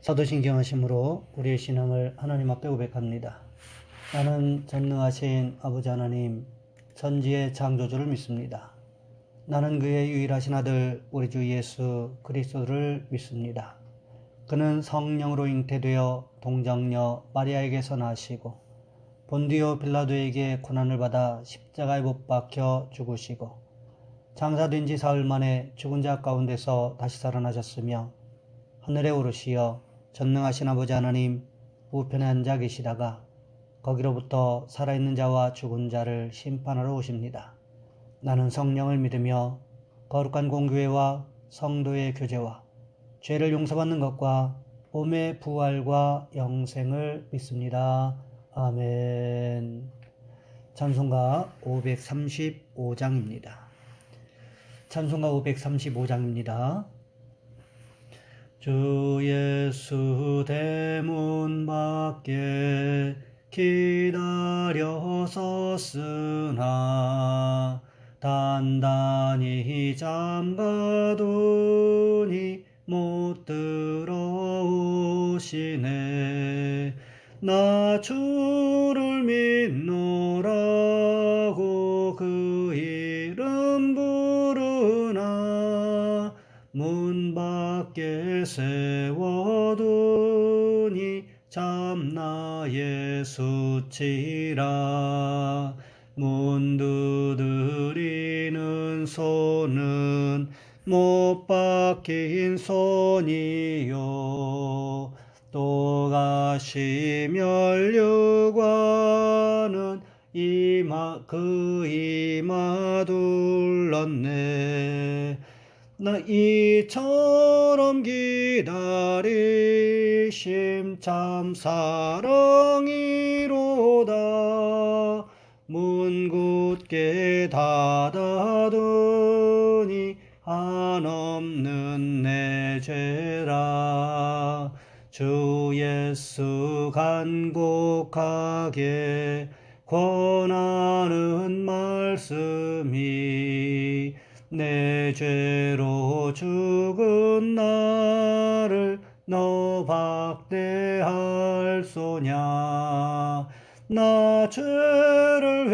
사도신경하심으로 우리의 신앙을 하나님 앞에 고백합니다. 나는 전능하신 아버지 하나님, 천지의 창조주를 믿습니다. 나는 그의 유일하신 아들 우리 주 예수 그리스도를 믿습니다. 그는 성령으로 잉태되어 동정녀 마리아에게서 나시고 본디오 빌라도에게 고난을 받아 십자가에 못 박혀 죽으시고 장사된 지 사흘 만에 죽은 자 가운데서 다시 살아나셨으며 하늘에 오르시어 전능하신 아버지 하나님 우편에 앉아 계시다가 거기로부터 살아있는 자와 죽은 자를 심판하러 오십니다. 나는 성령을 믿으며 거룩한 공교회와 성도의 교제와 죄를 용서받는 것과 몸의 부활과 영생을 믿습니다. 아멘. 찬송가 535장입니다. 찬송가 535장입니다. 주 예수 대문 밖에 기다려 섰으나 단단히 잠가두니 못 들어오시네. 나 주를 믿노라고 그 이름 부르나 문 밖에 세워두니 참나 예수치라. 문 두드리는 손은 못 박힌 손이요 또 가시 면류관은 그 이마 둘렀네. 나 이처럼 기다리심 참 사랑이로다. 문 굳게 닫아두니 한없는 내 죄라. 주 예수 간곡하게 권하는 말씀이 내 죄로 죽은 나를 너 박대할 소냐. 나 죄를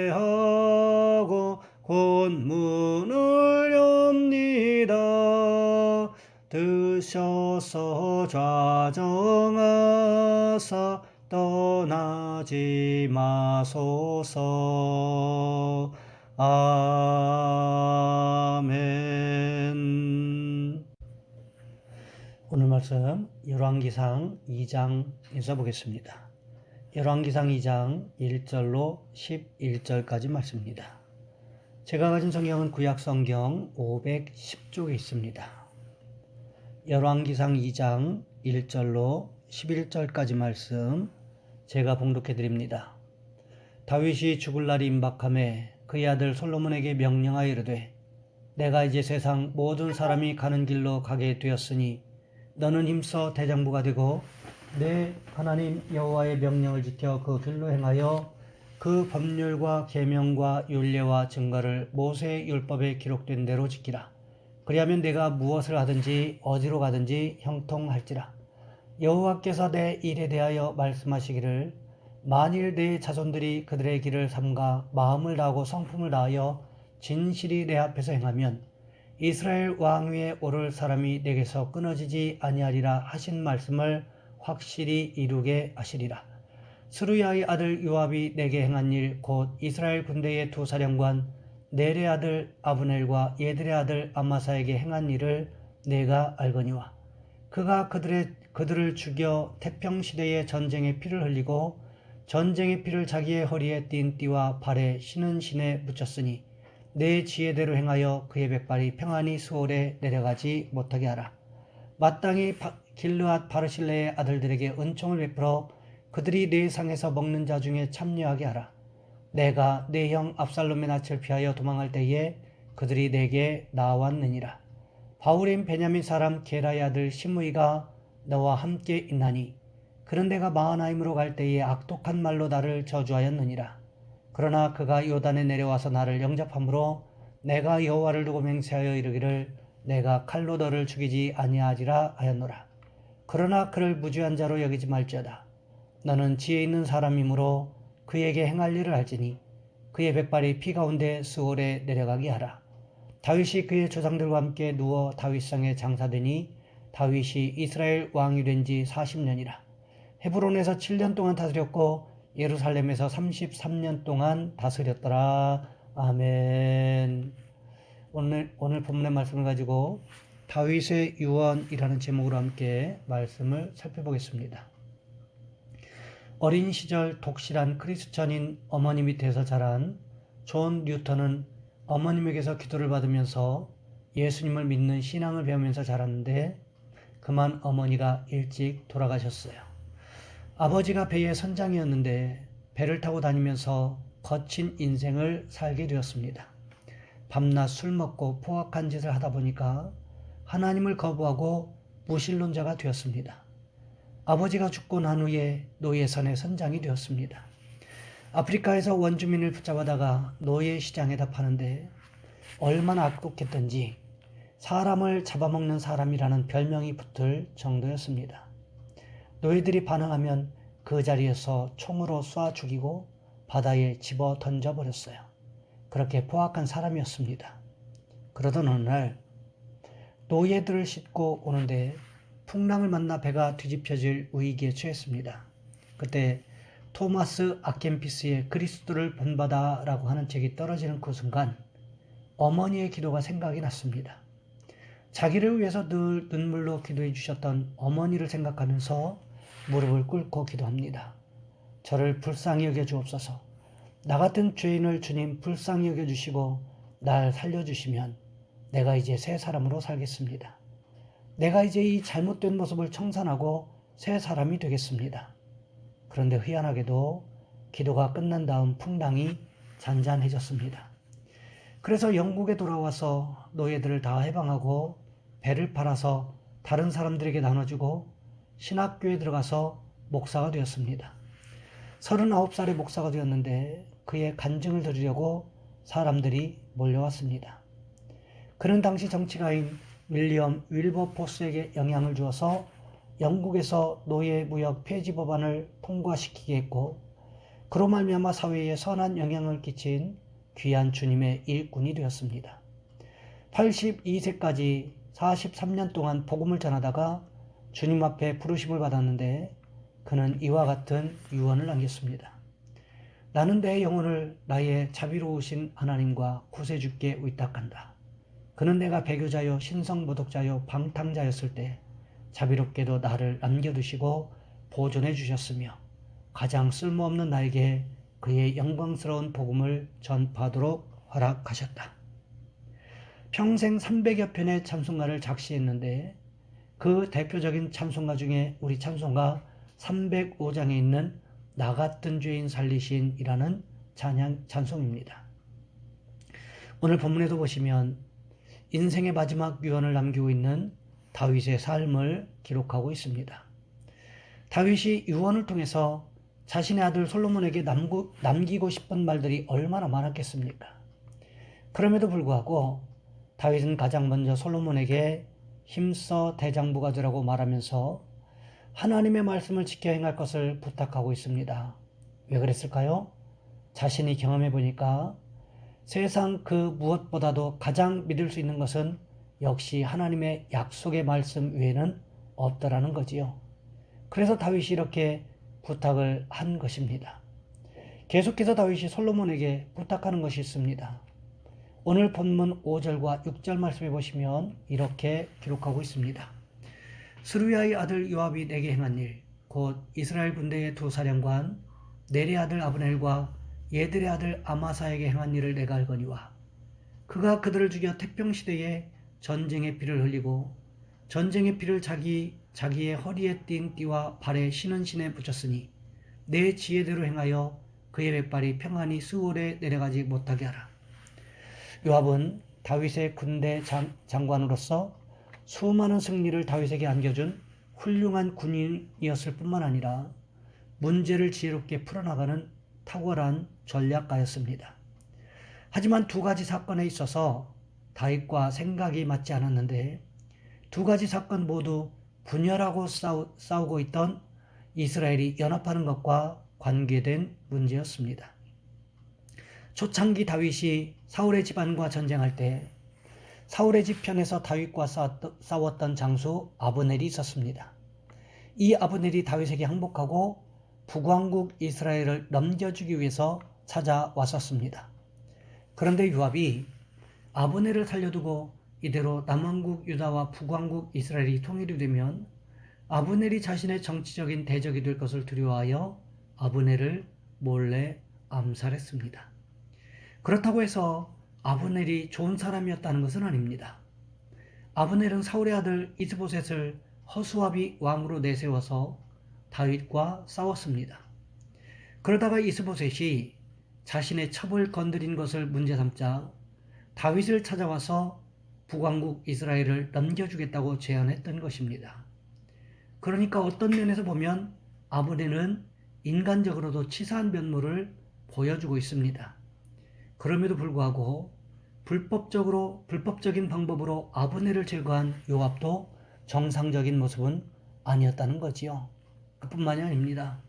회개하고 곧 문을 엽니다. 드셔서 좌정하사 떠나지 마소서. 아멘. 오늘 말씀 열왕기상 2장에서 보겠습니다. 열왕기상 2장 1절로 11절까지 말씀입니다. 제가 가진 성경은 구약성경 510쪽에 있습니다. 열왕기상 2장 1절로 11절까지 말씀 제가 봉독해 드립니다. 다윗이 죽을 날이 임박하매 그의 아들 솔로몬에게 명령하여 이르되 내가 이제 세상 모든 사람이 가는 길로 가게 되었으니 너는 힘써 대장부가 되고 내 하나님 여호와의 명령을 지켜 그 길로 행하여 그 법률과 계명과 율례와 증거를 모세의 율법에 기록된 대로 지키라. 그리하면 내가 무엇을 하든지 어디로 가든지 형통할지라. 여호와께서 내 일에 대하여 말씀하시기를 만일 내 자손들이 그들의 길을 삼가 마음을 다하고 성품을 다하여 진실이 내 앞에서 행하면 이스라엘 왕위에 오를 사람이 내게서 끊어지지 아니하리라 하신 말씀을 확실히 이루게 하시리라. 스루야의 아들 요압이 내게 행한 일 곧 이스라엘 군대의 두 사령관 넬의 아들 아브넬과 예들의 아들 아마사에게 행한 일을 내가 알거니와 그가 그들을 죽여 태평시대의 전쟁의 피를 흘리고 전쟁의 피를 자기의 허리에 띤 띠와 발에 신은 신에 묻혔으니 내 지혜대로 행하여 그의 백발이 평안히 수월에 내려가지 못하게 하라. 마땅히 길르앗 바르실레의 아들들에게 은총을 베풀어 그들이 내 상에서 먹는 자 중에 참여하게 하라. 내가 내 형 압살롬의 낯을 피하여 도망할 때에 그들이 내게 나왔느니라. 바울인 베냐민 사람 게라의 아들 시므이가 너와 함께 있나니 그런 내가 마하나임으로 갈 때에 악독한 말로 나를 저주하였느니라. 그러나 그가 요단에 내려와서 나를 영접함으로 내가 여호와를 두고 맹세하여 이르기를 내가 칼로 너를 죽이지 아니하리라 하였노라. 그러나 그를 무죄한 자로 여기지 말지어다. 너는 지혜 있는 사람이므로 그에게 행할 일을 알지니 그의 백발이 피 가운데 스올에 내려가게 하라. 다윗이 그의 조상들과 함께 누워 다윗성에 장사되니 다윗이 이스라엘 왕이 된 지 40년이라. 헤브론에서 7년 동안 다스렸고 예루살렘에서 33년 동안 다스렸더라. 아멘. 오늘 본문의 말씀을 가지고 다윗의 유언이라는 제목으로 함께 말씀을 살펴보겠습니다. 어린 시절 독실한 크리스천인 어머니 밑에서 자란 존 뉴턴은 어머님에게서 기도를 받으면서 예수님을 믿는 신앙을 배우면서 자랐는데 그만 어머니가 일찍 돌아가셨어요. 아버지가 배의 선장이었는데 배를 타고 다니면서 거친 인생을 살게 되었습니다. 밤낮 술 먹고 포악한 짓을 하다 보니까 하나님을 거부하고 무신론자가 되었습니다. 아버지가 죽고 난 후에 노예선의 선장이 되었습니다. 아프리카에서 원주민을 붙잡아다가 노예 시장에다 파는데 얼마나 악독했던지 사람을 잡아먹는 사람이라는 별명이 붙을 정도였습니다. 노예들이 반항하면 그 자리에서 총으로 쏴 죽이고 바다에 집어 던져버렸어요. 그렇게 포악한 사람이었습니다. 그러던 어느 날 노예들을 싣고 오는데 풍랑을 만나 배가 뒤집혀질 위기에 처했습니다. 그때 토마스 아켄피스의 그리스도를 본받아라고 하는 책이 떨어지는 그 순간 어머니의 기도가 생각이 났습니다. 자기를 위해서 늘 눈물로 기도해 주셨던 어머니를 생각하면서 무릎을 꿇고 기도합니다. 저를 불쌍히 여겨 주옵소서. 나 같은 죄인을 주님 불쌍히 여겨 주시고 날 살려주시면 내가 이제 새 사람으로 살겠습니다. 내가 이제 이 잘못된 모습을 청산하고 새 사람이 되겠습니다. 그런데 희한하게도 기도가 끝난 다음 풍랑이 잔잔해졌습니다. 그래서 영국에 돌아와서 노예들을 다 해방하고 배를 팔아서 다른 사람들에게 나눠주고 신학교에 들어가서 목사가 되었습니다. 39살의 목사가 되었는데 그의 간증을 들으려고 사람들이 몰려왔습니다. 그는 당시 정치가인 윌리엄 윌버포스에게 영향을 주어서 영국에서 노예 무역 폐지 법안을 통과시키게 했고 그로 말미암아 사회에 선한 영향을 끼친 귀한 주님의 일꾼이 되었습니다. 82세까지 43년 동안 복음을 전하다가 주님 앞에 부르심을 받았는데 그는 이와 같은 유언을 남겼습니다. 나는 내 영혼을 나의 자비로우신 하나님과 구세주께 의탁한다. 그는 내가 배교자요 신성모독자요 방탕자였을 때 자비롭게도 나를 남겨두시고 보존해 주셨으며 가장 쓸모없는 나에게 그의 영광스러운 복음을 전파하도록 허락하셨다. 평생 300여 편의 찬송가를 작시했는데 그 대표적인 찬송가 중에 우리 찬송가 305장에 있는 나 같은 죄인 살리신이라는 찬송입니다. 오늘 본문에도 보시면 인생의 마지막 유언을 남기고 있는 다윗의 삶을 기록하고 있습니다. 다윗이 유언을 통해서 자신의 아들 솔로몬에게 남기고 싶은 말들이 얼마나 많았겠습니까? 그럼에도 불구하고 다윗은 가장 먼저 솔로몬에게 힘써 대장부가 되라고 말하면서 하나님의 말씀을 지켜 행할 것을 부탁하고 있습니다. 왜 그랬을까요? 자신이 경험해 보니까 세상 그 무엇보다도 가장 믿을 수 있는 것은 역시 하나님의 약속의 말씀 외에는 없다라는 거지요. 그래서 다윗이 이렇게 부탁을 한 것입니다. 계속해서 다윗이 솔로몬에게 부탁하는 것이 있습니다. 오늘 본문 5절과 6절 말씀해 보시면 이렇게 기록하고 있습니다. 스루야의 아들 요압이 내게 행한 일, 곧 이스라엘 군대의 두 사령관 넬의 아들 아브넬과 예들의 아들 아마사에게 행한 일을 내가 알거니와 그가 그들을 죽여 태평시대에 전쟁의 피를 흘리고 전쟁의 피를 자기의 허리에 띈 띠와 발에 신은 신에 붙였으니 내 지혜대로 행하여 그의 백발이 평안히 스올에 내려가지 못하게 하라. 요압은 다윗의 군대 장관으로서 수많은 승리를 다윗에게 안겨준 훌륭한 군인이었을 뿐만 아니라 문제를 지혜롭게 풀어나가는 탁월한 전략가였습니다. 하지만 두 가지 사건에 있어서 다윗과 생각이 맞지 않았는데 두 가지 사건 모두 분열하고 싸우고 있던 이스라엘이 연합하는 것과 관계된 문제였습니다. 초창기 다윗이 사울의 집안과 전쟁할 때 사울의 집 편에서 다윗과 싸웠던 장수 아브넬이 있었습니다. 이 아브넬이 다윗에게 항복하고 북왕국 이스라엘을 넘겨주기 위해서 찾아왔었습니다. 그런데 요압이 아브넬을 살려두고 이대로 남왕국 유다와 북왕국 이스라엘이 통일이 되면 아브넬이 자신의 정치적인 대적이 될 것을 두려워하여 아브넬을 몰래 암살했습니다. 그렇다고 해서 아브넬이 좋은 사람이었다는 것은 아닙니다. 아브넬은 사울의 아들 이스보셋을 허수아비 왕으로 내세워서 다윗과 싸웠습니다. 그러다가 이스보셋이 자신의 첩을 건드린 것을 문제 삼자 다윗을 찾아와서 북왕국 이스라엘을 넘겨주겠다고 제안했던 것입니다. 그러니까 어떤 면에서 보면 아브넬은 인간적으로도 치사한 면모를 보여주고 있습니다. 그럼에도 불구하고 불법적인 방법으로 아브넬을 제거한 요압도 정상적인 모습은 아니었다는 거지요. 그뿐만이 아닙니다.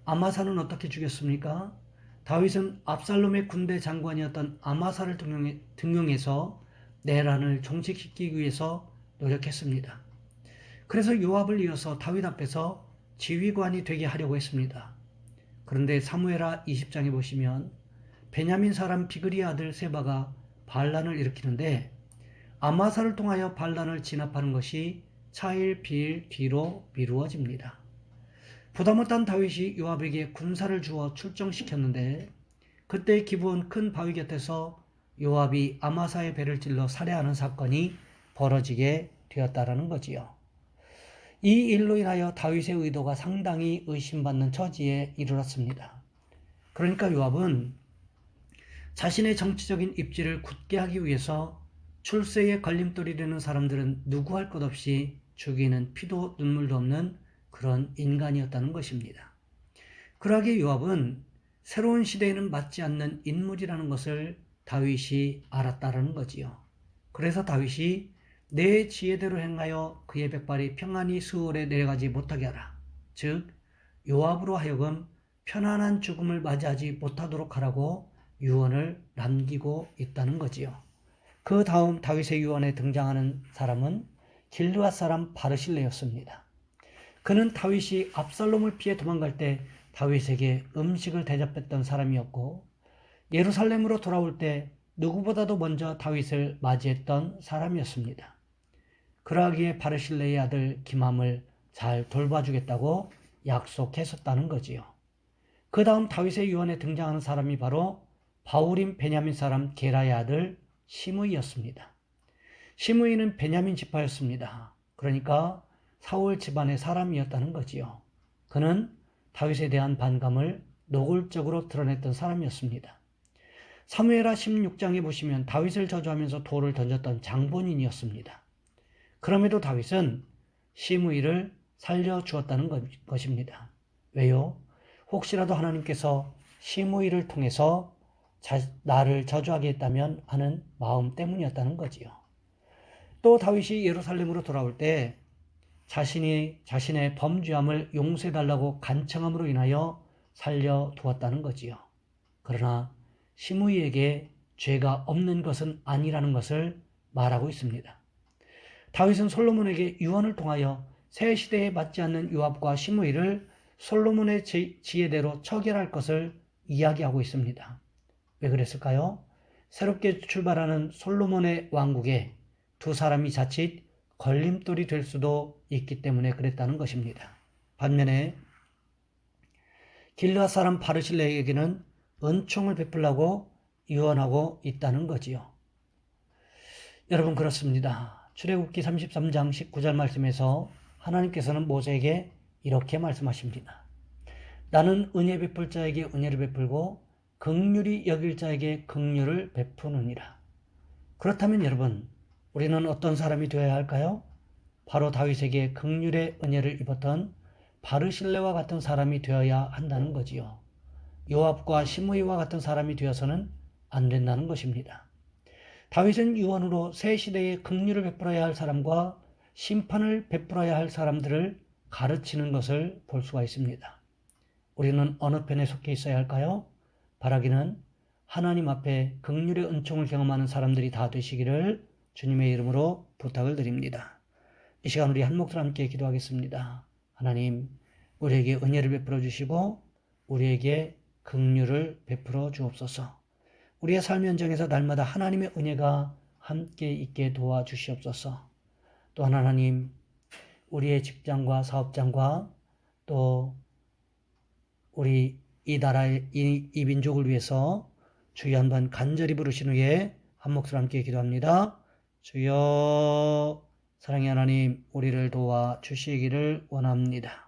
아마사는 어떻게 죽였습니까? 다윗은 압살롬의 군대 장관이었던 아마사를 등용해서 내란을 종식시키기 위해서 노력했습니다. 그래서 요압을 이어서 다윗 앞에서 지휘관이 되게 하려고 했습니다. 그런데 사무엘하 20장에 보시면 베냐민 사람 비그리의 아들 세바가 반란을 일으키는데 아마사를 통하여 반란을 진압하는 것이 차일 뒤로 미루어집니다. 부담 못한 다윗이 요압에게 군사를 주어 출정시켰는데 그때 기부온 큰 바위 곁에서 요압이 아마사의 배를 찔러 살해하는 사건이 벌어지게 되었다라는 거지요. 이 일로 인하여 다윗의 의도가 상당히 의심받는 처지에 이르렀습니다. 그러니까 요압은 자신의 정치적인 입지를 굳게 하기 위해서 출세의 걸림돌이 되는 사람들은 누구 할 것 없이 죽이는 피도 눈물도 없는 그런 인간이었다는 것입니다. 그러하기에 요압은 새로운 시대에는 맞지 않는 인물이라는 것을 다윗이 알았다라는 거지요. 그래서 다윗이 내 지혜대로 행하여 그의 백발이 평안히 수월에 내려가지 못하게 하라. 즉 요압으로 하여금 편안한 죽음을 맞이하지 못하도록 하라고 유언을 남기고 있다는 거지요. 그 다음 다윗의 유언에 등장하는 사람은 길르앗 사람 바르실레였습니다. 그는 다윗이 압살롬을 피해 도망갈 때 다윗에게 음식을 대접했던 사람이었고 예루살렘으로 돌아올 때 누구보다도 먼저 다윗을 맞이했던 사람이었습니다. 그러하기에 바르실레의 아들 기맘을 잘 돌봐주겠다고 약속했었다는 거지요. 그 다음 다윗의 유언에 등장하는 사람이 바로 바울임 베냐민 사람 게라의 아들 시므이였습니다. 시므이는 베냐민 지파였습니다. 그러니까 사울 집안의 사람이었다는 거지요. 그는 다윗에 대한 반감을 노골적으로 드러냈던 사람이었습니다. 사무엘하 16장에 보시면 다윗을 저주하면서 돌을 던졌던 장본인이었습니다. 그럼에도 다윗은 시므이를 살려주었다는 것입니다. 왜요? 혹시라도 하나님께서 시므이를 통해서 나를 저주하게 했다면 하는 마음 때문이었다는 거지요. 또 다윗이 예루살렘으로 돌아올 때 자신의 범죄함을 용서해달라고 간청함으로 인하여 살려두었다는 거지요. 그러나 시므이에게 죄가 없는 것은 아니라는 것을 말하고 있습니다. 다윗은 솔로몬에게 유언을 통하여 새 시대에 맞지 않는 요압과 시므이를 솔로몬의 지혜대로 처결할 것을 이야기하고 있습니다. 왜 그랬을까요? 새롭게 출발하는 솔로몬의 왕국에 두 사람이 자칫 걸림돌이 될 수도 있기 때문에 그랬다는 것입니다. 반면에 길르앗 사람 바르실레에게는 은총을 베풀라고 유언하고 있다는 거지요. 여러분 그렇습니다. 출애굽기 33장 19절 말씀에서 하나님께서는 모세에게 이렇게 말씀하십니다. 나는 은혜 베풀 자에게 은혜를 베풀고 긍휼히 여길 자에게 긍휼을 베푸느니라. 그렇다면 여러분 우리는 어떤 사람이 되어야 할까요? 바로 다윗에게 긍휼의 은혜를 입었던 바르실레와 같은 사람이 되어야 한다는 거지요. 요압과 시므이와 같은 사람이 되어서는 안 된다는 것입니다. 다윗은 유언으로 새 시대에 긍휼을 베풀어야 할 사람과 심판을 베풀어야 할 사람들을 가르치는 것을 볼 수가 있습니다. 우리는 어느 편에 속해 있어야 할까요? 바라기는 하나님 앞에 긍휼의 은총을 경험하는 사람들이 다 되시기를 주님의 이름으로 부탁을 드립니다. 이 시간 우리 한 목소리 함께 기도하겠습니다. 하나님, 우리에게 은혜를 베풀어 주시고 우리에게 긍휼을 베풀어 주옵소서. 우리의 삶 현장에서 날마다 하나님의 은혜가 함께 있게 도와주시옵소서. 또한 하나님, 우리의 직장과 사업장과 또 우리 이 나라의 이 민족을 위해서 주여 한번 간절히 부르신 후에 한 목소리 함께 기도합니다. 주여, 사랑의 하나님, 우리를 도와 주시기를 원합니다.